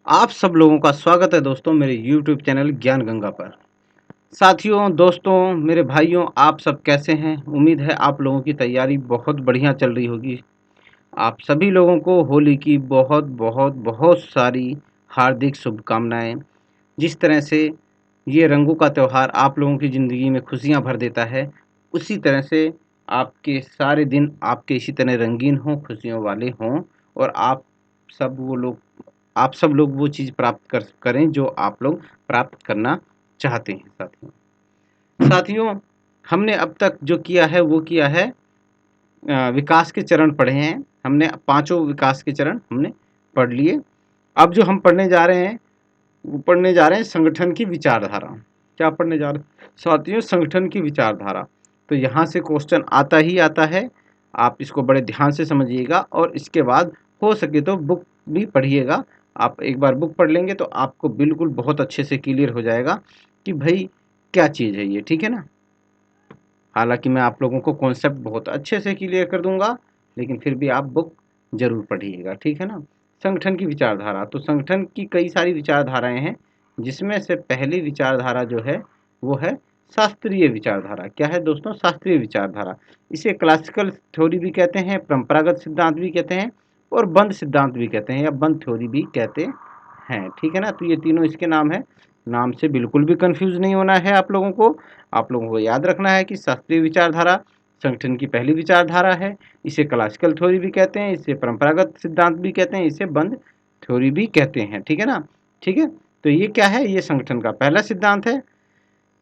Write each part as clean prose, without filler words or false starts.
आप सब लोगों का स्वागत है दोस्तों मेरे YouTube चैनल ज्ञान गंगा पर। साथियों, दोस्तों, मेरे भाइयों, आप सब कैसे हैं? उम्मीद है आप लोगों की तैयारी बहुत बढ़िया चल रही होगी। आप सभी लोगों को होली की बहुत बहुत बहुत सारी हार्दिक शुभकामनाएं। जिस तरह से ये रंगों का त्यौहार आप लोगों की ज़िंदगी में खुशियां भर देता है, उसी तरह से आपके सारे दिन आपके इसी तरह रंगीन हों, खुशियों वाले हों और आप सब लोग वो चीज़ प्राप्त करें जो आप लोग प्राप्त करना चाहते हैं। साथियों, हमने अब तक जो किया है वो किया है, विकास के चरण पढ़े हैं। हमने पांचों विकास के चरण हमने पढ़ लिए। अब जो हम पढ़ने जा रहे हैं वो पढ़ने जा रहे हैं संगठन की विचारधारा। क्या पढ़ने जा रहे हैं साथियों? संगठन की विचारधारा। तो यहाँ से क्वेश्चन आता ही आता है, आप इसको बड़े ध्यान से समझिएगा और इसके बाद हो सके तो बुक भी पढ़िएगा। आप एक बार बुक पढ़ लेंगे तो आपको बिल्कुल बहुत अच्छे से क्लियर हो जाएगा कि भाई क्या चीज़ है ये, ठीक है ना। हालांकि मैं आप लोगों को कॉन्सेप्ट बहुत अच्छे से क्लियर कर दूंगा, लेकिन फिर भी आप बुक जरूर पढ़िएगा, ठीक है ना। संगठन की विचारधारा, तो संगठन की कई सारी विचारधाराएं हैं, जिसमें से पहली विचारधारा जो है वो है शास्त्रीय विचारधारा। क्या है दोस्तों? शास्त्रीय विचारधारा। इसे क्लासिकल थ्योरी भी कहते हैं, परंपरागत सिद्धांत भी कहते हैं और बंध सिद्धांत भी कहते हैं या बंध थ्योरी भी कहते हैं, ठीक है ना। तो ये तीनों इसके नाम है। नाम से बिल्कुल भी कंफ्यूज नहीं होना है आप लोगों को याद रखना है कि शास्त्रीय विचारधारा संगठन की पहली विचारधारा है। इसे क्लासिकल थ्योरी भी कहते हैं, इसे परंपरागत सिद्धांत भी कहते हैं, इसे बंध थ्योरी भी कहते हैं, ठीक है ना। ठीक है, तो ये क्या है? ये संगठन का पहला सिद्धांत है,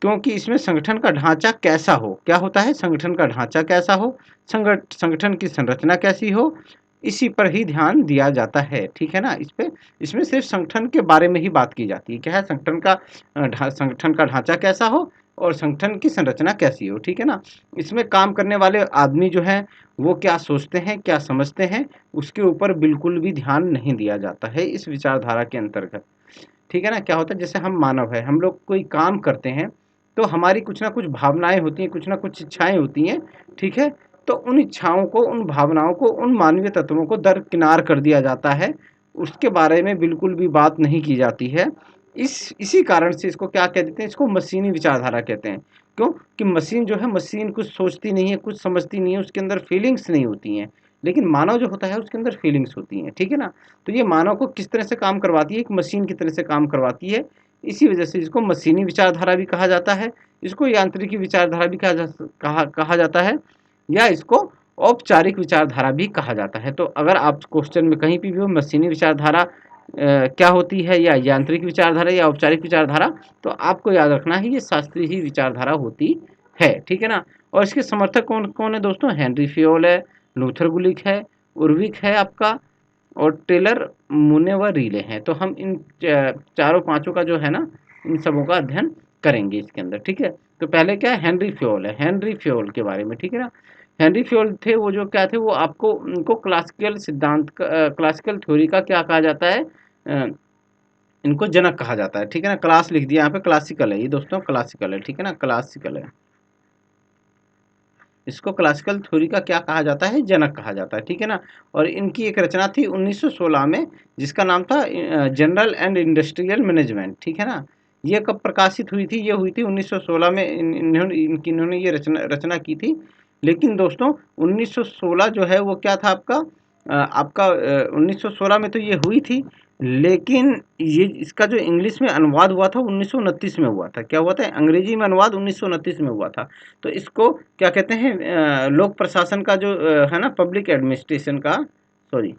क्योंकि इसमें संगठन का ढांचा कैसा हो, क्या होता है? संगठन का ढांचा कैसा हो, संगठन की संरचना कैसी हो, इसी पर ही ध्यान दिया जाता है, ठीक है ना। इसमें सिर्फ संगठन के बारे में ही बात की जाती है। क्या है? संगठन का ढांचा कैसा हो और संगठन की संरचना कैसी हो, ठीक है ना। इसमें काम करने वाले आदमी जो हैं वो क्या सोचते हैं, क्या समझते हैं, उसके ऊपर बिल्कुल भी ध्यान नहीं दिया जाता है इस विचारधारा के अंतर्गत, ठीक है ना। क्या होता है? जैसे हम मानव है, हम लोग कोई काम करते हैं तो हमारी कुछ ना कुछ भावनाएं होती हैं, कुछ ना कुछ इच्छाएं होती हैं, ठीक है। तो उन इच्छाओं को, उन भावनाओं को, उन मानवीय तत्वों को दरकिनार कर दिया जाता है, उसके बारे में बिल्कुल भी बात नहीं की जाती है। इसी कारण से इसको क्या कह देते हैं? इसको मशीनी विचारधारा कहते हैं। क्यों? कि मशीन जो है, मशीन कुछ सोचती नहीं है, कुछ समझती नहीं है, उसके अंदर फीलिंग्स नहीं होती हैं। लेकिन मानव जो होता है उसके अंदर फीलिंग्स होती हैं, ठीक है ना। तो ये मानव को किस तरह से काम करवाती है? एक मशीन की तरह से काम करवाती है। इसी वजह से इसको मशीनी विचारधारा भी कहा जाता है, इसको यांत्रिकी विचारधारा भी कहा जाता है, या इसको औपचारिक विचारधारा भी कहा जाता है। तो अगर आप क्वेश्चन में कहीं भी हो मशीनी विचारधारा क्या होती है या यांत्रिक विचारधारा या औपचारिक विचारधारा, तो आपको याद रखना है ये शास्त्रीय ही विचारधारा होती है, ठीक है ना। और इसके समर्थक कौन कौन है दोस्तों? हेनरी फ्योल है, लूथर गुलिक है, उर्विक है आपका, और टेलर, मुने व रीले हैं। तो हम इन चारों पांचों का जो है ना, इन सबों का अध्ययन करेंगे इसके अंदर, ठीक है। तो पहले क्या है? हेनरी फ्योल है, हेनरी फ्योल के बारे में, ठीक है ना। हेनरी फ्योल थे वो, जो क्या थे वो, आपको उनको क्लासिकल थ्योरी का क्या कहा जाता है? इनको जनक कहा जाता है, ठीक है ना। क्लास लिख दिया यहाँ पे, क्लासिकल है ये दोस्तों, क्लासिकल है, ठीक है ना, क्लासिकल है। इसको क्लासिकल थ्योरी का क्या कहा जाता है? जनक कहा जाता है, ठीक है ना। और इनकी एक रचना थी 1916 में, जिसका नाम था जनरल एंड इंडस्ट्रियल मैनेजमेंट, ठीक है ना। ये कब प्रकाशित हुई थी? ये हुई थी 1916 में। इन्होंने ये रचना की थी। लेकिन दोस्तों 1916 जो है वो क्या था आपका? 1916 में तो ये हुई थी, लेकिन ये इसका जो इंग्लिश में अनुवाद हुआ था 1929 में हुआ था। क्या हुआ था? अंग्रेजी में अनुवाद 1929 में हुआ था। तो इसको क्या कहते हैं? लोक प्रशासन का जो है ना, पब्लिक एडमिनिस्ट्रेशन का, सॉरी,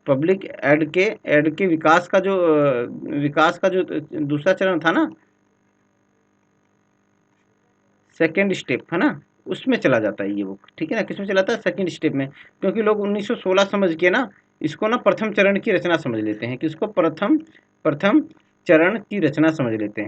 पब्लिक एड के विकास का जो दूसरा चरण था ना, सेकेंड स्टेप है ना, उसमें चला जाता है ये बुक, ठीक है ना। किसमें चला जाता है? सेकेंड स्टेप में। क्योंकि लोग 1916 समझ के ना इसको ना प्रथम चरण की रचना समझ लेते हैं, कि इसको प्रथम प्रथम चरण की रचना समझ लेते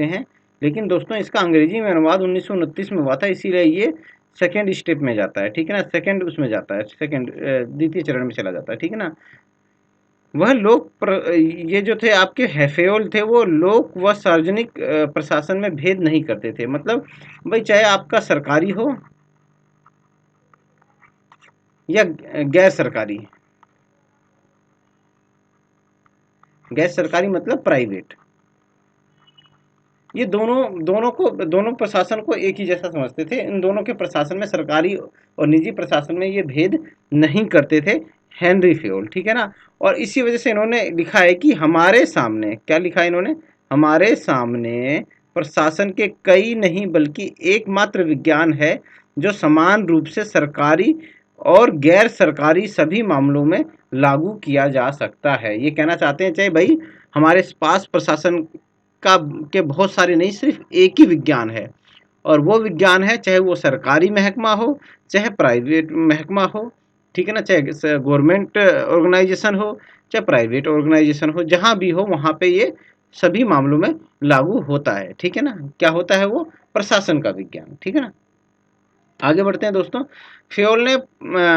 हैं, लेकिन दोस्तों इसका अंग्रेजी में अनुवाद 1929 में हुआ था, इसीलिए ये सेकेंड स्टेप में जाता है, ठीक है ना। सेकेंड उसमें जाता है, सेकेंड द्वितीय चरण में चला जाता है, ठीक है ना। वह ये जो थे आपके हेफेओल थे, वो लोक व सार्वजनिक प्रशासन में भेद नहीं करते थे। मतलब भाई चाहे आपका सरकारी हो या गैर सरकारी, गैर सरकारी मतलब प्राइवेट। ये दोनों प्रशासन को एक ही जैसा समझते थे। इन दोनों के प्रशासन में, सरकारी और निजी प्रशासन में, ये भेद नहीं करते थे हेनरी फेयोल, ठीक है ना। और इसी वजह से इन्होंने लिखा है कि हमारे सामने, क्या लिखा है इन्होंने, हमारे सामने प्रशासन के कई नहीं बल्कि एकमात्र विज्ञान है जो समान रूप से सरकारी और गैर सरकारी सभी मामलों में लागू किया जा सकता है। ये कहना चाहते हैं चाहे भाई हमारे पास प्रशासन का के बहुत सारे नहीं, सिर्फ एक ही विज्ञान है, और वो विज्ञान है चाहे वो सरकारी महकमा हो चाहे प्राइवेट महकमा हो, ठीक है ना, चाहे गवर्नमेंट ऑर्गेनाइजेशन हो चाहे प्राइवेट ऑर्गेनाइजेशन हो, जहाँ भी हो वहाँ पे ये सभी मामलों में लागू होता है, ठीक है ना। क्या होता है वो, प्रशासन का विज्ञान, ठीक है ना। आगे बढ़ते हैं दोस्तों। फेयोल ने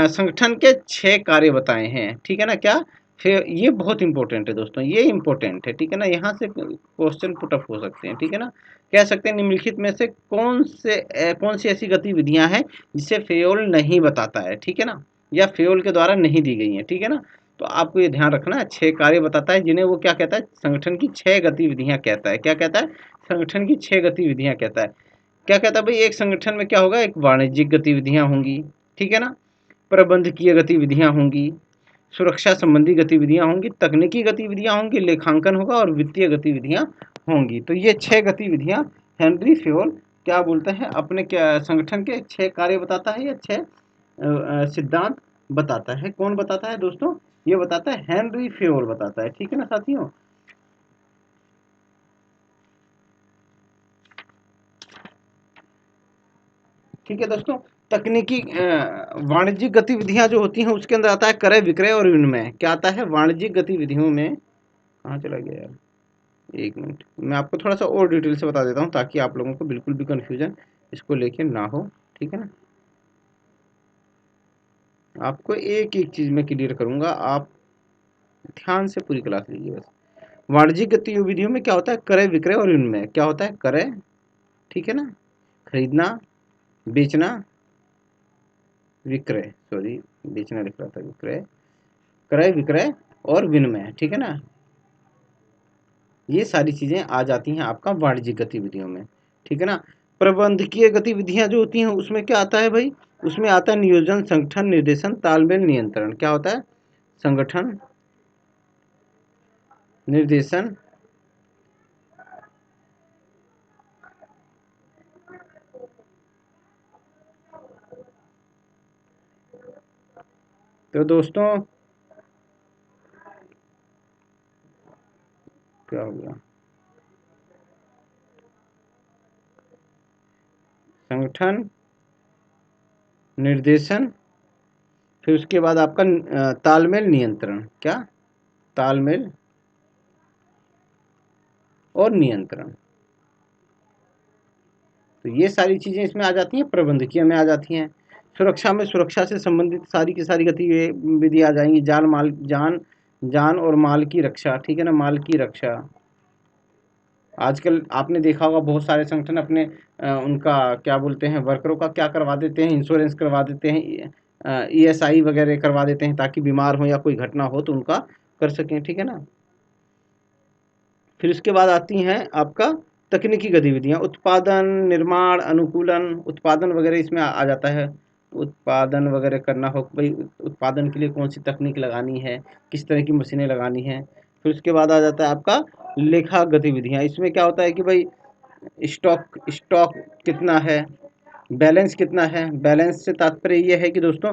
संगठन के 6 कार्य बताए हैं, ठीक है ना। क्या, फिर ये बहुत इंपॉर्टेंट है दोस्तों, ये इंपॉर्टेंट है, ठीक है ना। यहाँ से क्वेश्चन पुट अप हो सकते हैं, ठीक है ना। कह सकते हैं निम्नलिखित में से कौन सी ऐसी गतिविधियां हैं जिसे फेयोल नहीं बताता है, ठीक है ना, या फेयोल के द्वारा नहीं दी गई हैं, ठीक है ना। तो आपको ये ध्यान रखना है, 6 कार्य बताता है जिन्हें वो क्या कहता है, संगठन की 6 गतिविधियां कहता है। क्या कहता है, संगठन की 6 गतिविधियां कहता है। क्या कहता है भाई, एक संगठन में क्या होगा, एक वाणिज्यिक गतिविधियां होंगी, ठीक है ना, प्रबंधकीय गतिविधियां होंगी, सुरक्षा संबंधी गतिविधियां होंगी, तकनीकी गतिविधियां होंगी, लेखांकन होगा और वित्तीय गतिविधियां होंगी। तो ये 6 गतिविधियां हेनरी फेयोल क्या बोलते हैं, अपने क्या संगठन के 6 कार्य बताता है या 6 सिद्धांत बताता है। कौन बताता है दोस्तों, ये बताता है हेनरी फेयोल बताता है, ठीक है ना साथियों। ठीक है दोस्तों। तकनीकी वाणिज्यिक गतिविधियां जो होती हैं उसके अंदर आता है क्रय विक्रय और विनिमय। क्या आता है, वाणिज्यिक गतिविधियों में, कहाँ चला गया यार, एक मिनट, मैं आपको थोड़ा सा और डिटेल से बता देता हूँ ताकि आप लोगों को बिल्कुल भी कंफ्यूजन इसको लेके ना हो, ठीक है ना। आपको एक एक चीज में क्लियर करूंगा, आप ध्यान से पूरी क्लास लीजिए बस। वाणिज्यिक गतिविधियों में क्या होता है, क्रय विक्रय और विनिमय। क्या होता है, क्रय, ठीक है ना, खरीदना, बेचना, विक्रय, सॉरी बेचना लिख रहा था, विक्रय, क्रय विक्रय और विनिमय, ठीक है ना। ये सारी चीजें आ जाती हैं आपका वाणिज्यिक गतिविधियों में, ठीक है ना। प्रबंधकीय गतिविधियां जो होती हैं उसमें क्या आता है भाई, उसमें आता है नियोजन, संगठन, निर्देशन, तालमेल, नियंत्रण। क्या होता है, संगठन, निर्देशन, तो दोस्तों क्या हो गया, संगठन, निर्देशन, फिर उसके बाद आपका तालमेल, नियंत्रण। क्या, तालमेल और नियंत्रण। तो ये सारी चीजें इसमें आ जाती हैं, प्रबंधकीय में आ जाती हैं। सुरक्षा में, सुरक्षा से संबंधित सारी की सारी गतिविधि आ जाएंगी। जान और माल की रक्षा, ठीक है ना, माल की रक्षा। आजकल आपने देखा होगा बहुत सारे संगठन अपने उनका क्या बोलते हैं, वर्करों का क्या करवा देते हैं, इंश्योरेंस करवा देते हैं, ESI वगैरह करवा देते हैं ताकि बीमार हो या कोई घटना हो तो उनका कर सकें, ठीक है ना। फिर उसके बाद आती हैं आपका तकनीकी गतिविधियां, उत्पादन, निर्माण, अनुकूलन, उत्पादन वगैरह इसमें आ जाता है। उत्पादन वगैरह करना हो भाई, उत्पादन के लिए कौन सी तकनीक लगानी है, किस तरह की मशीनें लगानी है। फिर उसके बाद आ जाता है आपका लेखा गतिविधियां। इसमें क्या होता है कि भाई स्टॉक स्टॉक कितना है, बैलेंस कितना है। बैलेंस से तात्पर्य ये है कि दोस्तों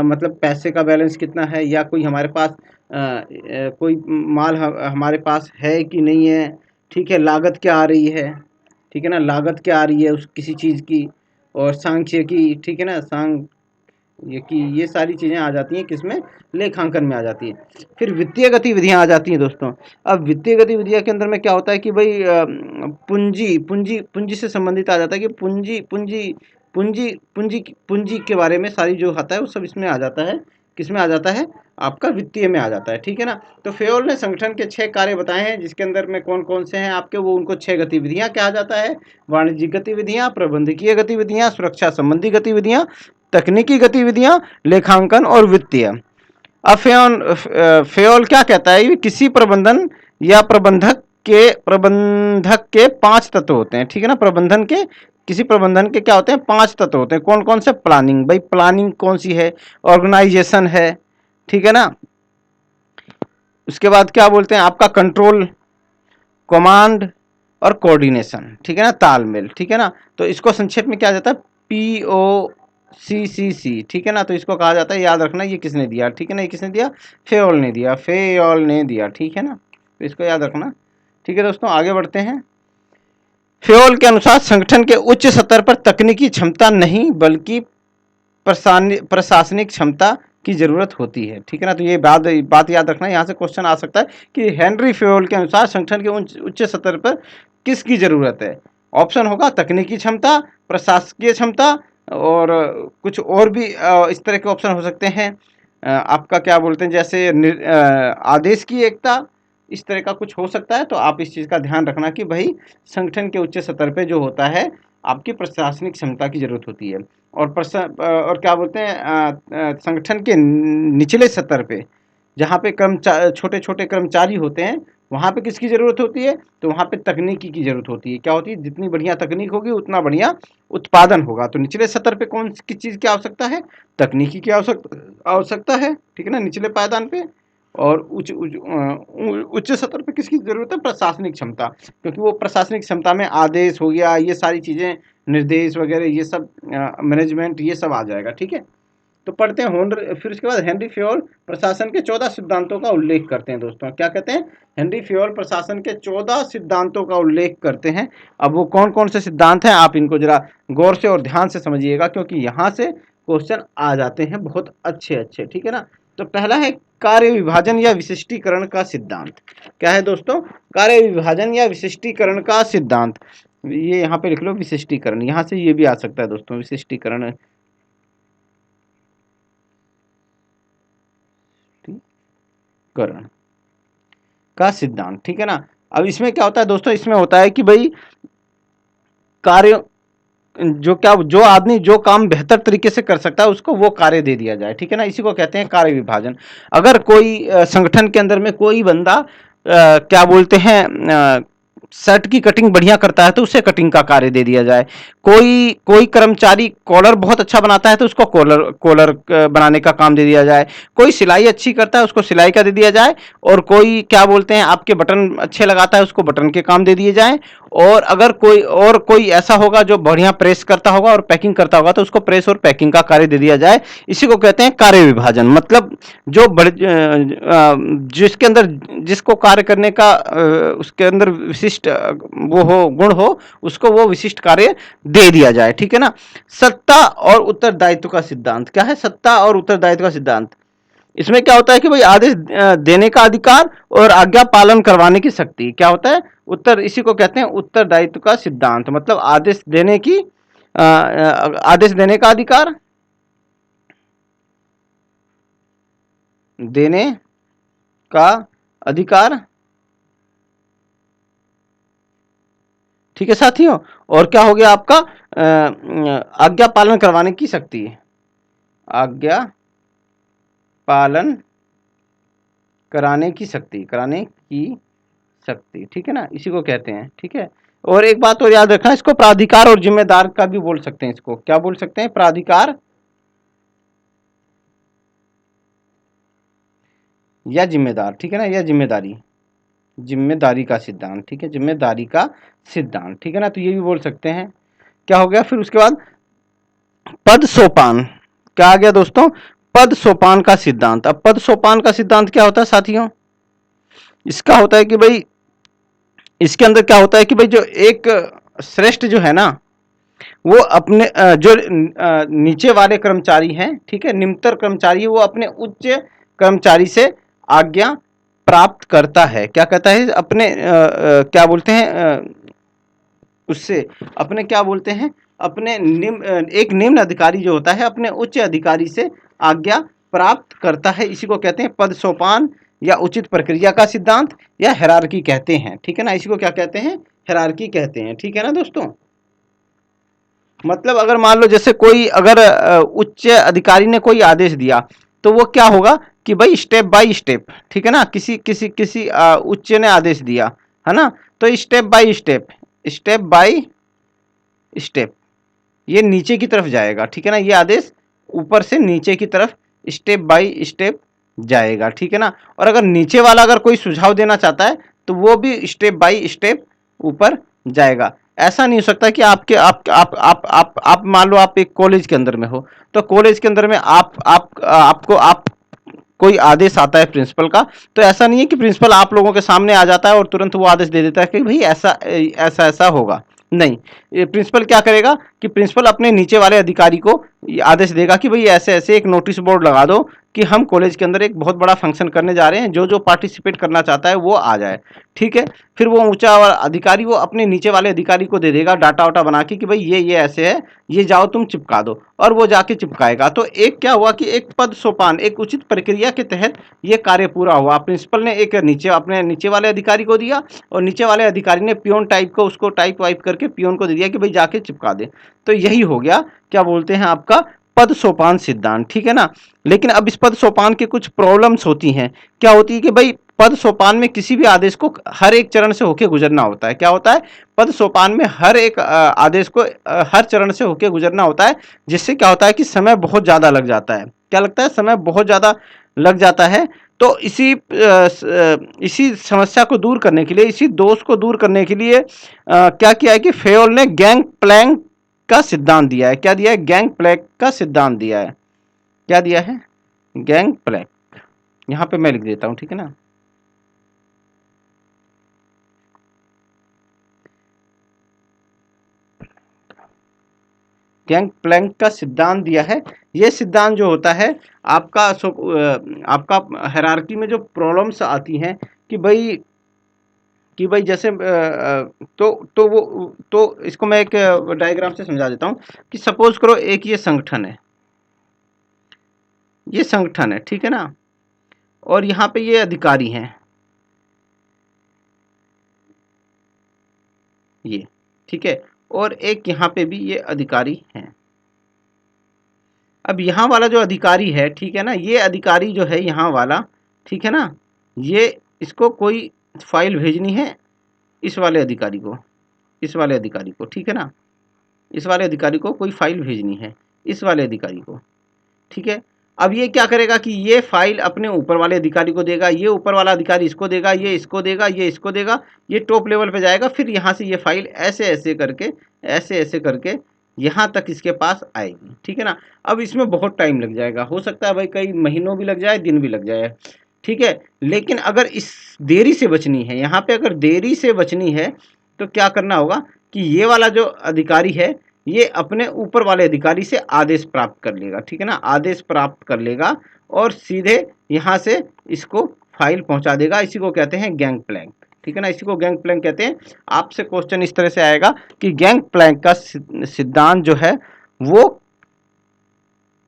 मतलब पैसे का बैलेंस कितना है, या कोई हमारे पास कोई माल हमारे पास है कि नहीं है, ठीक है। लागत क्या आ रही है, ठीक है ना, लागत क्या आ रही है उस किसी चीज़ की, और सांख्यिकी, ठीक है ना, ये कि ये सारी चीज़ें आ जाती हैं किसमें, लेखांकन में आ जाती है। फिर वित्तीय गतिविधियां आ जाती हैं दोस्तों। अब वित्तीय गतिविधियां के अंदर में क्या होता है कि भाई पूंजी पूंजी पूंजी से संबंधित आ जाता है कि पूंजी पूंजी पूंजी पूंजी पूंजी के बारे में सारी जो आता है वो सब इसमें आ जाता है। किसमें आ जाता है, आपका वित्तीय में आ जाता है, ठीक है ना। तो फेयोल ने संगठन के 6 कार्य बताए हैं जिसके अंदर में कौन कौन से हैं आपके, वो उनको 6 गतिविधियां कहा जाता है। वाणिज्यिक गतिविधियां, प्रबंधकीय गतिविधियां, सुरक्षा संबंधी गतिविधियां, तकनीकी गतिविधियां, लेखांकन और वित्तीय। अब फेयोल क्या कहता है, किसी प्रबंधन या प्रबंधक के 5 तत्व होते हैं, ठीक है ना। किसी प्रबंधन के क्या होते हैं, 5 तत्व होते हैं। कौन कौन से? प्लानिंग, भाई प्लानिंग कौन सी है? ऑर्गेनाइजेशन है, ठीक है ना। उसके बाद क्या बोलते हैं आपका? कंट्रोल, कमांड और कोऑर्डिनेशन, ठीक है ना, तालमेल, ठीक है ना। तो इसको संक्षेप में क्या जाता है? POCCC, ठीक है ना। तो इसको कहा जाता है, याद रखना, ये किसने दिया, ठीक है ना, ये किसने दिया? फेयोल ने दिया, फेयोल ने दिया, ठीक है ना। तो इसको याद रखना, ठीक है दोस्तों। आगे बढ़ते हैं। फेयोल के अनुसार संगठन के उच्च स्तर पर तकनीकी क्षमता नहीं बल्कि प्रशासनिक क्षमता की जरूरत होती है, ठीक है ना। तो ये बात याद रखना, यहाँ से क्वेश्चन आ सकता है कि हेनरी फेयोल के अनुसार संगठन के उच्च स्तर पर किसकी जरूरत है? ऑप्शन होगा तकनीकी क्षमता, प्रशासकीय क्षमता, और कुछ और भी इस तरह के ऑप्शन हो सकते हैं। आपका क्या बोलते हैं, जैसे आदेश की एकता, इस तरह का कुछ हो सकता है। तो आप इस चीज़ का ध्यान रखना कि भाई संगठन के उच्च स्तर पे जो होता है आपकी प्रशासनिक क्षमता की जरूरत होती है। और क्या बोलते हैं, संगठन के निचले स्तर पे जहाँ पे छोटे छोटे कर्मचारी होते हैं, वहाँ पे किसकी ज़रूरत होती है? तो वहाँ पे तकनीकी की ज़रूरत होती है। क्या होती है? जितनी बढ़िया तकनीक होगी उतना बढ़िया उत्पादन होगा। तो निचले स्तर पे कौन किस चीज़ की आवश्यकता है? तकनीकी की आवश्यकता है, ठीक है ना, निचले पायदान पे। और उच्च स्तर पे किसकी ज़रूरत है? प्रशासनिक क्षमता, क्योंकि वो प्रशासनिक क्षमता में आदेश हो गया, ये सारी चीज़ें, निर्देश वगैरह, ये सब मैनेजमेंट, ये सब आ जाएगा, ठीक है। तो पढ़ते हैं फिर उसके बाद हेनरी फेयोल प्रशासन के 14 सिद्धांतों का उल्लेख करते हैं दोस्तों। क्या कहते हैं? हेनरी फेयोल प्रशासन के 14 सिद्धांतों का उल्लेख करते हैं। अब वो कौन कौन से सिद्धांत हैं, आप इनको जरा गौर से और ध्यान से समझिएगा, क्योंकि यहाँ से क्वेश्चन आ जाते हैं बहुत अच्छे अच्छे, ठीक है ना। तो पहला है कार्य विभाजन या विशिष्टीकरण का सिद्धांत। क्या है दोस्तों? कार्य विभाजन या विशिष्टीकरण का सिद्धांत। ये यहाँ पे लिख लो, विशिष्टीकरण। यहाँ से ये भी आ सकता है दोस्तों, विशिष्टीकरण करण का सिद्धांत, ठीक है ना। अब इसमें क्या होता है दोस्तों? इसमें होता है कि भाई कार्य जो आदमी जो काम बेहतर तरीके से कर सकता है उसको वो कार्य दे दिया जाए, ठीक है ना। इसी को कहते हैं कार्य विभाजन। अगर कोई संगठन के अंदर में कोई बंदा क्या बोलते हैं, शर्ट की कटिंग बढ़िया करता है तो उसे कटिंग का कार्य दे दिया जाए। कोई कोई कर्मचारी कॉलर बहुत अच्छा बनाता है तो उसको कॉलर कॉलर बनाने का काम दे दिया जाए। कोई सिलाई अच्छी करता है उसको सिलाई का दे दिया जाए। और कोई क्या बोलते हैं आपके बटन अच्छे लगाता है उसको बटन के काम दे दिए जाए। और अगर कोई ऐसा होगा जो बढ़िया प्रेस करता होगा और पैकिंग करता होगा तो उसको प्रेस और पैकिंग का कार्य दे दिया जाए। इसी को कहते हैं कार्य विभाजन। मतलब जो बड़े जिसके अंदर जिसको कार्य करने का उसके अंदर विशिष्ट वो हो, गुण हो, उसको वो विशिष्ट कार्य दे दिया जाए, ठीक है ना। सत्ता और उत्तरदायित्व का सिद्धांत। क्या है? सत्ता और उत्तरदायित्व का सिद्धांत। इसमें क्या होता है कि भाई आदेश देने का अधिकार और आज्ञा पालन करवाने की शक्ति। क्या होता है? इसी को कहते हैं उत्तरदायित्व का सिद्धांत। मतलब आदेश देने का अधिकार, देने का अधिकार, ठीक है साथियों। और क्या हो गया आपका? आज्ञा पालन करवाने की शक्ति, आज्ञा पालन कराने की शक्ति, ठीक है ना, इसी को कहते हैं, ठीक है। और एक बात और याद रखना, इसको प्राधिकार और जिम्मेदार का भी बोल सकते हैं। इसको क्या बोल सकते हैं? प्राधिकार या जिम्मेदार, ठीक है ना, या जिम्मेदारी का सिद्धांत, ठीक है, जिम्मेदारी का सिद्धांत, ठीक है ना। तो ये भी बोल सकते हैं। क्या हो गया फिर उसके बाद? पद सोपान। क्या आ गया दोस्तों? पद सोपान का सिद्धांत। अब पद सोपान का सिद्धांत क्या होता है साथियों? इसका होता है कि भाई इसके अंदर क्या होता है कि भाई जो एक श्रेष्ठ जो है ना, वो अपने जो नीचे वाले कर्मचारी हैं, ठीक है, निम्नतर कर्मचारी है, वो अपने उच्च कर्मचारी से आज्ञा प्राप्त करता है। क्या कहता है? अपने क्या बोलते हैं, उससे अपने क्या बोलते हैं, अपने एक निम्न अधिकारी जो होता है अपने उच्च अधिकारी से आज्ञा प्राप्त करता है। इसी को कहते हैं पद सोपान या उचित प्रक्रिया का सिद्धांत या हायरार्की कहते हैं, ठीक है ना। इसी को क्या कहते हैं? हायरार्की कहते हैं, ठीक है ना दोस्तों। मतलब अगर मान लो जैसे कोई अगर उच्च अधिकारी ने कोई आदेश दिया तो वो क्या होगा कि भाई स्टेप बाय स्टेप, ठीक है ना, किसी किसी किसी उच्च ने आदेश दिया है ना, तो step by step, step by step ये नीचे की तरफ जाएगा, ठीक है ना, ये आदेश ऊपर से नीचे की तरफ स्टेप बाय स्टेप जाएगा, ठीक है ना। और अगर नीचे वाला अगर कोई सुझाव देना चाहता है तो वो भी स्टेप बाय स्टेप ऊपर जाएगा। ऐसा नहीं हो सकता कि आपके आप मान लो आप एक कॉलेज के अंदर में हो, तो कॉलेज के अंदर में आप कोई आदेश आता है प्रिंसिपल का, तो ऐसा नहीं है कि प्रिंसिपल आप लोगों के सामने आ जाता है और तुरंत वो आदेश दे देता है कि भाई ऐसा ऐसा ऐसा होगा। नहीं, ये प्रिंसिपल क्या करेगा कि प्रिंसिपल अपने नीचे वाले अधिकारी को आदेश देगा कि भाई ऐसे ऐसे एक नोटिस बोर्ड लगा दो कि हम कॉलेज के अंदर एक बहुत बड़ा फंक्शन करने जा रहे हैं, जो जो पार्टिसिपेट करना चाहता है वो आ जाए, ठीक है। फिर वो ऊंचा वाला अधिकारी वो अपने नीचे वाले अधिकारी को दे देगा डाटा वाटा बना के कि भाई ये ऐसे है, ये जाओ तुम चिपका दो, और वो जाके चिपकाएगा। तो एक क्या हुआ कि एक पद सोपान, एक उचित प्रक्रिया के तहत ये कार्य पूरा हुआ। प्रिंसिपल ने एक नीचे अपने नीचे वाले अधिकारी को दिया, और नीचे वाले अधिकारी ने पियोन टाइप को उसको टाइप वाइप करके पियोन को दे दिया कि भाई जाके चिपका दे। तो यही हो गया, क्या बोलते हैं, आपका पद सोपान सिद्धांत, ठीक है ना। लेकिन अब इस पद सोपान के कुछ प्रॉब्लम्स होती हैं। क्या होती है कि भाई पद सोपान में किसी भी आदेश को हर एक चरण से होके गुजरना होता है। क्या होता है, पद सोपान में हर एक आदेश को हर चरण से होके गुजरना होता है, जिससे क्या होता है कि समय बहुत ज़्यादा लग जाता है। क्या लगता है, समय बहुत ज़्यादा लग जाता है। तो इसी समस्या को दूर करने के लिए, इसी दोष को दूर करने के लिए क्या किया है कि फेयोल ने गैंग प्लैंक का सिद्धांत दिया है। क्या दिया है, गैंग प्लैंक का सिद्धांत दिया है। क्या दिया है, गैंग प्लैंक। यहाँ पे मैं लिख देता हूँ, ठीक है ना। गैंग प्लैंक का सिद्धांत दिया है। ये सिद्धांत जो होता है आपका आपका हायरार्की में जो प्रॉब्लम्स आती हैं कि भाई जैसे तो इसको मैं एक डायग्राम से समझा देता हूँ कि सपोज करो एक ये संगठन है, ये संगठन है, ठीक है ना, और यहाँ पे ये अधिकारी हैं, ये, ठीक है, और एक यहाँ पे भी ये अधिकारी हैं। अब यहाँ वाला जो अधिकारी है, ठीक है ना, ये अधिकारी जो है यहाँ वाला, ठीक है ना, ये इसको कोई फाइल भेजनी है इस वाले अधिकारी को, इस वाले अधिकारी को, ठीक है ना, इस वाले अधिकारी को कोई फाइल भेजनी है इस वाले अधिकारी को, ठीक है। अब ये क्या करेगा कि ये फाइल अपने ऊपर वाले अधिकारी को देगा, ये ऊपर वाला अधिकारी इसको देगा, ये इसको देगा, ये इसको देगा, ये टॉप लेवल पे जाएगा, फिर यहाँ से ये फाइल ऐसे ऐसे करके यहाँ तक इसके पास आएगी, ठीक है ना। अब इसमें बहुत टाइम लग जाएगा, हो सकता है भाई कई महीनों भी लग जाए, दिन भी लग जाए, ठीक है। लेकिन अगर इस देरी से बचनी है, यहाँ पे अगर देरी से बचनी है, तो क्या करना होगा कि ये वाला जो अधिकारी है ये अपने ऊपर वाले अधिकारी से आदेश प्राप्त कर लेगा, ठीक है ना, आदेश प्राप्त कर लेगा और सीधे यहाँ से इसको फाइल पहुंचा देगा। इसी को कहते हैं गैंग प्लैंक, ठीक है ना, इसी को गैंग प्लैंक कहते हैं। आपसे क्वेश्चन इस तरह से आएगा कि गैंग प्लैंक का सिद्धांत जो है वो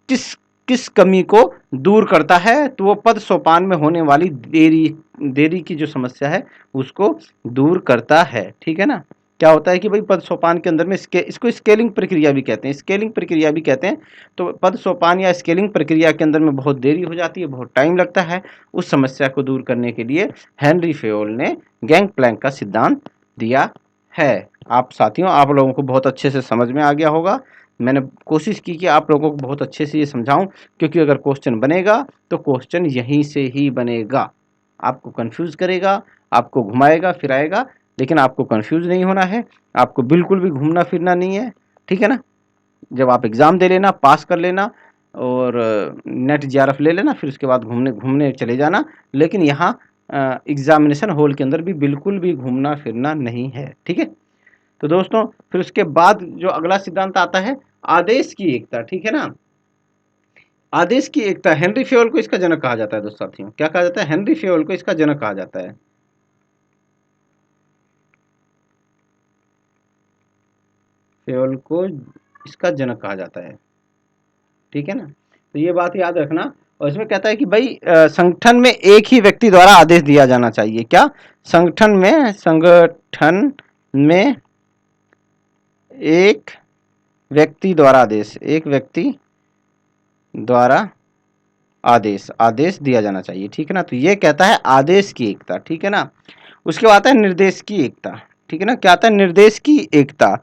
किस किस कमी को दूर करता है, तो वो पद सोपान में होने वाली देरी की जो समस्या है उसको दूर करता है, ठीक है ना। क्या होता है कि भाई पद सोपान के अंदर में इसको स्केलिंग प्रक्रिया भी कहते हैं, स्केलिंग प्रक्रिया भी कहते हैं। तो पद सोपान या स्केलिंग प्रक्रिया के अंदर में बहुत देरी हो जाती है, बहुत टाइम लगता है। उस समस्या को दूर करने के लिए हेनरी फेयोल ने गैंग प्लैंक का सिद्धांत दिया है। आप साथियों, आप लोगों को बहुत अच्छे से समझ में आ गया होगा। मैंने कोशिश की कि आप लोगों को बहुत अच्छे से ये समझाऊं, क्योंकि अगर क्वेश्चन बनेगा तो क्वेश्चन यहीं से ही बनेगा। आपको कंफ्यूज करेगा, आपको घुमाएगा फिराएगा, लेकिन आपको कंफ्यूज नहीं होना है, आपको बिल्कुल भी घूमना फिरना नहीं है, ठीक है ना। जब आप एग्ज़ाम दे लेना, पास कर लेना और नेट जेआरएफ ले लेना, फिर उसके बाद घूमने घूमने चले जाना। लेकिन यहाँ एग्जामिनेशन हॉल के अंदर भी बिल्कुल भी घूमना फिरना नहीं है, ठीक है। तो दोस्तों, फिर उसके बाद जो अगला सिद्धांत आता है आदेश की एकता, ठीक है ना। आदेश की एकता, हेनरी फेयोल को इसका जनक कहा जाता है दोस्तों साथियों। क्या कहा जाता है, हेनरी फेयोल को इसका जनक कहा जाता है। फेयोल को इसका जनक कहा जाता है, ठीक है ना। तो ये बात याद रखना। और इसमें कहता है कि भाई संगठन में एक ही व्यक्ति द्वारा आदेश दिया जाना चाहिए। क्या, संगठन में एक व्यक्ति द्वारा आदेश, एक व्यक्ति द्वारा आदेश, आदेश दिया जाना चाहिए, ठीक है ना। तो ये कहता है आदेश की एकता, ठीक है ना। उसके बाद आता है निर्देश की एकता, ठीक है ना। क्या आता है? निर्देश की एकता।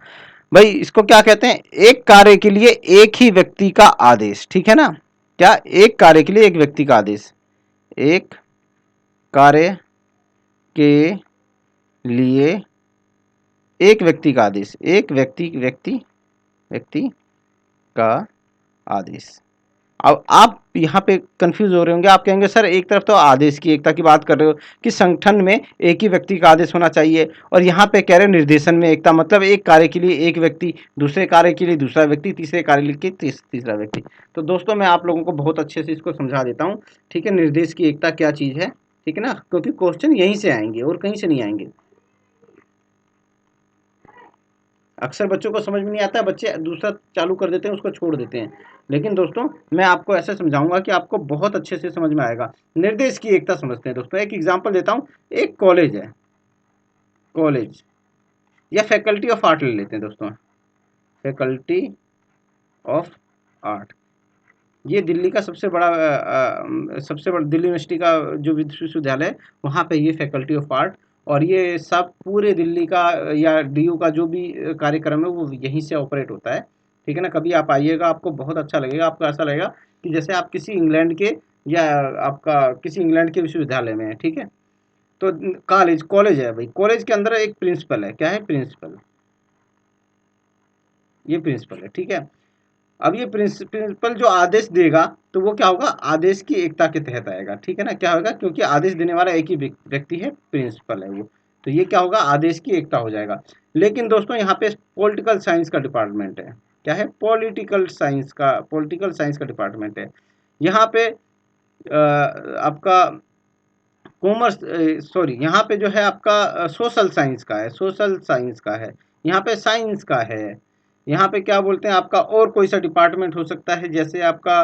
भाई इसको क्या कहते हैं? एक कार्य के लिए एक ही व्यक्ति का आदेश, ठीक है ना। क्या? एक कार्य के लिए एक व्यक्ति का आदेश, एक कार्य के लिए एक व्यक्ति का आदेश, एक व्यक्ति व्यक्ति व्यक्ति का आदेश। अब आप यहाँ पे कंफ्यूज हो रहे होंगे, आप कहेंगे सर एक तरफ तो आदेश की एकता की बात कर रहे हो कि संगठन में एक ही व्यक्ति का आदेश होना चाहिए, और यहाँ पे कह रहे हो निर्देशन में एकता, मतलब एक कार्य के लिए एक व्यक्ति, दूसरे कार्य के लिए दूसरा व्यक्ति, तीसरे कार्य के लिए तीसरा व्यक्ति। तो दोस्तों मैं आप लोगों को बहुत अच्छे से इसको समझा देता हूँ, ठीक है। निर्देश की एकता क्या चीज़ है, ठीक है ना, क्योंकि क्वेश्चन यहीं से आएंगे और कहीं से नहीं आएंगे। अक्सर बच्चों को समझ में नहीं आता है, बच्चे दूसरा चालू कर देते हैं, उसको छोड़ देते हैं। लेकिन दोस्तों मैं आपको ऐसे समझाऊंगा कि आपको बहुत अच्छे से समझ में आएगा। निर्देश की एकता समझते हैं दोस्तों। एक एग्जांपल देता हूं, एक कॉलेज है, कॉलेज या फैकल्टी ऑफ आर्ट ले लेते हैं दोस्तों, फैकल्टी ऑफ आर्ट। ये दिल्ली का सबसे बड़ा दिल्ली यूनिवर्सिटी का जो विश्वविद्यालय है, वहाँ पे ये फैकल्टी ऑफ आर्ट, और ये सब पूरे दिल्ली का या डीयू का जो भी कार्यक्रम है वो यहीं से ऑपरेट होता है, ठीक है ना। कभी आप आइएगा, आपको बहुत अच्छा लगेगा, आपको ऐसा लगेगा कि जैसे आप किसी इंग्लैंड के या आपका किसी इंग्लैंड के विश्वविद्यालय में है, ठीक है। तो कॉलेज है भाई, कॉलेज के अंदर एक प्रिंसिपल है, क्या है? प्रिंसिपल, ये प्रिंसिपल है, ठीक है। अब ये प्रिंसिपल जो आदेश देगा तो वो क्या होगा? आदेश की एकता के तहत आएगा, ठीक है ना। क्या होगा? क्योंकि आदेश देने वाला एक ही व्यक्ति है, प्रिंसिपल है वो, तो ये क्या होगा? आदेश की एकता हो जाएगा। लेकिन दोस्तों यहाँ पे पॉलिटिकल साइंस का डिपार्टमेंट है, क्या है? पॉलिटिकल साइंस का डिपार्टमेंट है। यहाँ पे आपका कॉमर्स, सॉरी, यहाँ पे जो है आपका सोशल साइंस का है, सोशल साइंस का है, यहाँ पे साइंस का है, यहाँ पे क्या बोलते हैं आपका और कोई सा डिपार्टमेंट हो सकता है, जैसे आपका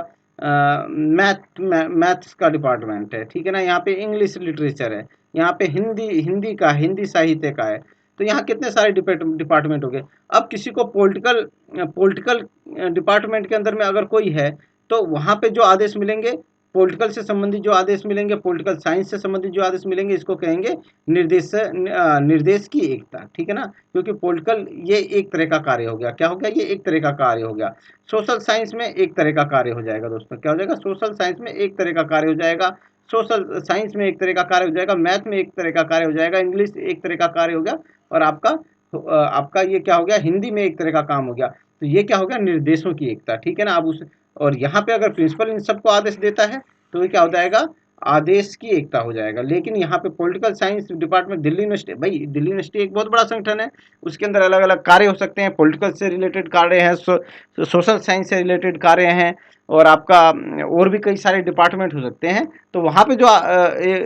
मैथ्स का डिपार्टमेंट है, ठीक है ना। यहाँ पे इंग्लिश लिटरेचर है, यहाँ पे हिंदी हिंदी का हिंदी साहित्य का है। तो यहाँ कितने सारे डिपार्टमेंट हो गए। अब किसी को पॉलिटिकल पॉलिटिकल डिपार्टमेंट के अंदर में अगर कोई है, तो वहाँ पे जो आदेश मिलेंगे, पॉलिटिकल से संबंधित जो आदेश मिलेंगे, पॉलिटिकल साइंस से संबंधित जो आदेश मिलेंगे, इसको कहेंगे निर्देश की एकता, ठीक है ना। क्योंकि पॉलिटिकल ये एक तरह का कार्य हो गया, क्या हो गया? ये एक तरह का कार्य हो गया। सोशल साइंस में एक तरह का कार्य हो जाएगा दोस्तों, क्या हो जाएगा? सोशल साइंस में एक तरह का कार्य हो जाएगा, सोशल साइंस में एक तरह का कार्य हो जाएगा, मैथ में एक तरह का कार्य हो जाएगा, इंग्लिश एक तरह का कार्य हो गया, और आपका ये क्या हो गया? हिंदी में एक तरह का काम हो गया। तो ये क्या हो गया? निर्देशों की एकता, ठीक है ना। अब उस और यहाँ पे अगर प्रिंसिपल इन सबको आदेश देता है तो ये क्या हो जाएगा? आदेश की एकता हो जाएगा। लेकिन यहाँ पे political science department, Delhi university, भाई दिल्ली यूनिवर्सिटी एक बहुत बड़ा संगठन है, उसके अंदर अलग अलग कार्य हो सकते हैं, पॉलिटिकल से रिलेटेड कार्य हैं, सोशल साइंस से रिलेटेड कार्य हैं, और आपका और भी कई सारे डिपार्टमेंट हो सकते हैं। तो वहाँ पे जो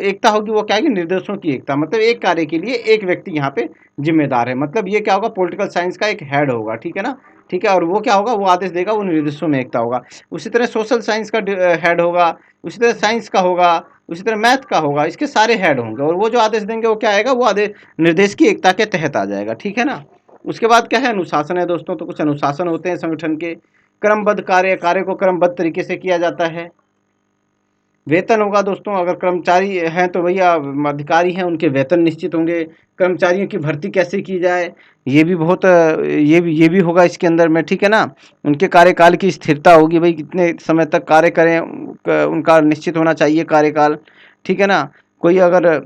एकता होगी वो क्या है? निर्देशों की एकता, मतलब एक कार्य के लिए एक व्यक्ति यहाँ पे जिम्मेदार है, मतलब ये क्या होगा? पॉलिटिकल साइंस का एक हेड होगा, ठीक है ना। ठीक है, और वो क्या होगा? वो आदेश देगा, वो निर्देशों में एकता होगा। उसी तरह सोशल साइंस का हेड होगा, उसी तरह साइंस का होगा, उसी तरह मैथ का होगा, इसके सारे हेड होंगे, और वो जो आदेश देंगे वो क्या आएगा? वो आदेश निर्देश की एकता के तहत आ जाएगा, ठीक है ना। उसके बाद क्या है? अनुशासन है दोस्तों। तो कुछ अनुशासन होते हैं संगठन के। क्रमबद्ध कार्य को क्रमबद्ध तरीके से किया जाता है। वेतन होगा दोस्तों, अगर कर्मचारी हैं तो भैया अधिकारी हैं, उनके वेतन निश्चित होंगे। कर्मचारियों की भर्ती कैसे की जाए, ये भी होगा इसके अंदर में, ठीक है ना। उनके कार्यकाल की स्थिरता होगी, भाई कितने समय तक कार्य करें, उनका निश्चित होना चाहिए कार्यकाल, ठीक है ना। कोई अगर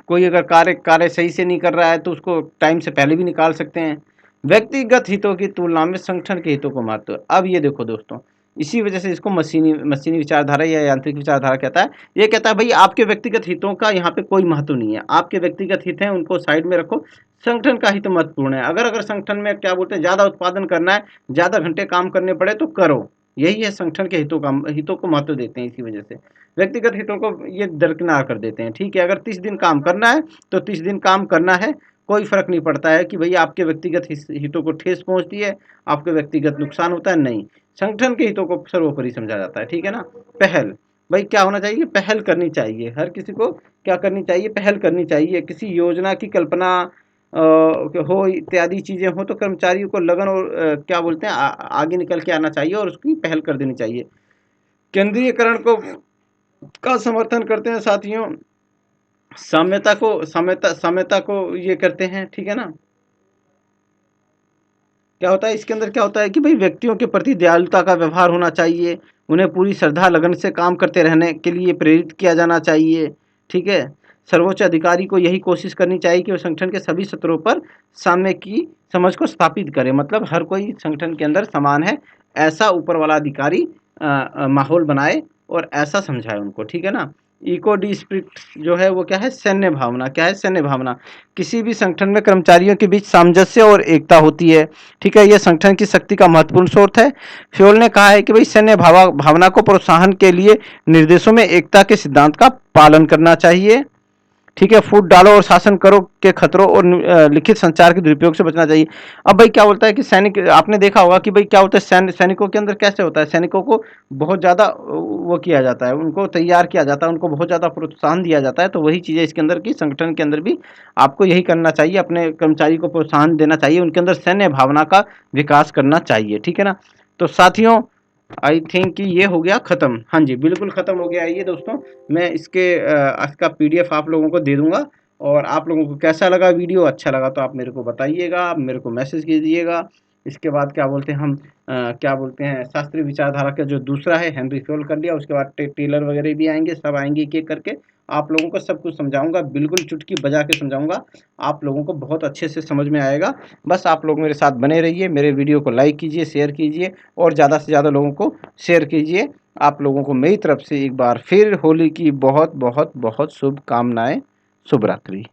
कोई अगर कार्य सही से नहीं कर रहा है तो उसको टाइम से पहले भी निकाल सकते हैं। व्यक्तिगत हितों की तुलना में संगठन के हितों को महत्व। अब ये देखो दोस्तों, इसी वजह से इसको मशीनी विचारधारा या यांत्रिक विचारधारा कहता है। ये कहता है भाई आपके व्यक्तिगत हितों का यहाँ पे कोई महत्व नहीं है, आपके व्यक्तिगत हित हैं उनको साइड में रखो, संगठन का हित महत्वपूर्ण है। अगर अगर संगठन में क्या बोलते हैं ज़्यादा उत्पादन करना है, ज़्यादा घंटे काम करने पड़े तो करो, यही है संगठन के हितों को महत्व देते हैं। इसी वजह से व्यक्तिगत हितों को ये दरकिनार कर देते हैं, ठीक है। अगर 30 दिन काम करना है तो 30 दिन काम करना है, कोई फर्क नहीं पड़ता है कि भई आपके व्यक्तिगत हितों को ठेस पहुँचती है, आपके व्यक्तिगत नुकसान होता है, नहीं। संगठन के हितों को सर्वोपरि समझा जाता है, ठीक है ना। पहल, भाई क्या होना चाहिए? पहल करनी चाहिए, हर किसी को क्या करनी चाहिए? पहल करनी चाहिए। किसी योजना की कल्पना हो, इत्यादि चीज़ें हो तो कर्मचारियों को लगन और क्या बोलते हैं आगे निकल के आना चाहिए और उसकी पहल कर देनी चाहिए। केंद्रीयकरण को का समर्थन करते हैं साथियों, साम्यता को ये करते हैं, ठीक है ना। क्या होता है इसके अंदर, क्या होता है कि भाई व्यक्तियों के प्रति दयालुता का व्यवहार होना चाहिए, उन्हें पूरी श्रद्धा लगन से काम करते रहने के लिए प्रेरित किया जाना चाहिए, ठीक है। सर्वोच्च अधिकारी को यही कोशिश करनी चाहिए कि वो संगठन के सभी स्तरों पर साम्य की समझ को स्थापित करे, मतलब हर कोई संगठन के अंदर समान है, ऐसा ऊपर वाला अधिकारी माहौल बनाए और ऐसा समझाए उनको, ठीक है ना। इको डी स्पिरिट जो है वो क्या है, सैन्य भावना। क्या है, सैन्य भावना। किसी भी संगठन में कर्मचारियों के बीच सामंजस्य और एकता होती है, ठीक है, यह संगठन की शक्ति का महत्वपूर्ण स्रोत है। फ्योल ने कहा है कि भाई सैन्य भावना को प्रोत्साहन के लिए निर्देशों में एकता के सिद्धांत का पालन करना चाहिए, ठीक है। फूट डालो और शासन करो के खतरों और लिखित संचार के दुरुपयोग से बचना चाहिए। अब भाई क्या बोलता है कि सैनिक, आपने देखा होगा कि भाई क्या होता है, सैनिकों के अंदर कैसे होता है, सैनिकों को बहुत ज़्यादा वो किया जाता है, उनको तैयार किया जाता है, उनको बहुत ज़्यादा प्रोत्साहन दिया जाता है। तो वही चीज़ें इसके अंदर की संगठन के अंदर भी आपको यही करना चाहिए, अपने कर्मचारी को प्रोत्साहन देना चाहिए, उनके अंदर सैन्य भावना का विकास करना चाहिए, ठीक है ना। तो साथियों आई थिंक कि ये हो गया ख़त्म। हाँ जी, बिल्कुल ख़त्म हो गया ये दोस्तों। मैं इसका पीडीएफ आप लोगों को दे दूँगा, और आप लोगों को कैसा लगा वीडियो, अच्छा लगा तो आप मेरे को बताइएगा, आप मेरे को मैसेज कीजिएगा। इसके बाद क्या बोलते हैं हम क्या बोलते हैं, शास्त्रीय विचारधारा का जो दूसरा है हेनरी फ्योल कर लिया, उसके बाद टेलर वगैरह भी आएंगे, सब आएंगे एक एक करके। आप लोगों को सब कुछ समझाऊंगा, बिल्कुल चुटकी बजा के समझाऊंगा, आप लोगों को बहुत अच्छे से समझ में आएगा। बस आप लोग मेरे साथ बने रहिए, मेरे वीडियो को लाइक कीजिए, शेयर कीजिए, और ज़्यादा से ज़्यादा लोगों को शेयर कीजिए। आप लोगों को मेरी तरफ से एक बार फिर होली की बहुत बहुत बहुत शुभकामनाएं। शुभ रात्रि।